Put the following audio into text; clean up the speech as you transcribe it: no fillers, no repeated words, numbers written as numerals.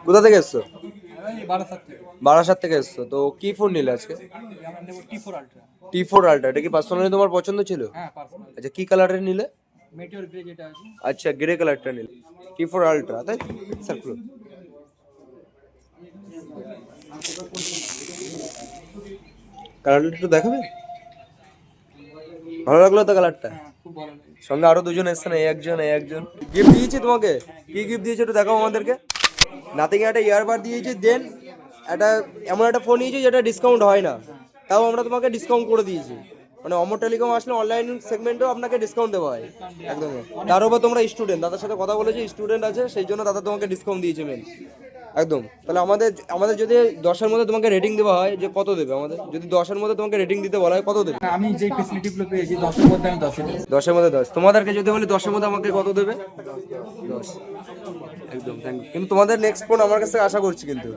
কোথা থেকে এসছো? বারাসাত থেকে। বারাসাত থেকে এসছো। তো কি ফোন নিলে আজকে? আমরা নেব T4 আলট্রা। T4 আলট্রা, এটা কি পার্সোনালি তোমার পছন্দ ছিল? হ্যাঁ পার্সোনাল। আচ্ছা, কি কালারের নিলে? মেটিওর গ্রে যেটা আছে। আচ্ছা, গ্রে কালারটা নিলে। T4 আলট্রা, তাই স্যার? খুলো। কালারটা একটু দেখাবে? ভালো লাগলো তো কালারটা? হ্যাঁ খুব ভালো লাগে। সঙ্গে আরো দুজন এসছে না, এই একজন গিফট দিয়েছি তোমাকে। কি গিফট দিয়েছে একটু দেখাও আমাদেরকে। নাথিং একটা ইয়ারবাড দিয়েছি, দেন একটা এমন একটা ফোন নিয়েছি যেটা ডিসকাউন্ট হয় না, তাও আমরা তোমাকে ডিসকাউন্ট করে দিয়েছি। মানে অমর টেলিকম আসলে অনলাইন সেগমেন্টেও আপনাকে ডিসকাউন্ট দেওয়া হয় একদম। তার উপর তোমরা স্টুডেন্ট, দাদার সাথে কথা বলেছি, স্টুডেন্ট আছে সেই জন্য দাদা তোমাকে ডিসকাউন্ট দিয়েছে মেন একদম। তাহলে আমাদের আমাদের যদি 10-এর মধ্যে তোমাকে রেটিং দেওয়া হয়, যে কত দেবে আমাদের? যদি 10-এর মধ্যে তোমাকে রেটিং দিতে বলা হয়, কত দেবে? আমি যে ফেসিলিটিগুলো পেয়েছি 10-এর মধ্যে আমি 10 দেব। 10-এর মধ্যে 10। তোমাদেরকে যদি বলি 10-এর মধ্যে আমাকে কত দেবে? 10 একদম। Thank you. কিন্তু তোমাদের নেক্সট ফোন আমার কাছ থেকে আশা করছি কিন্তু।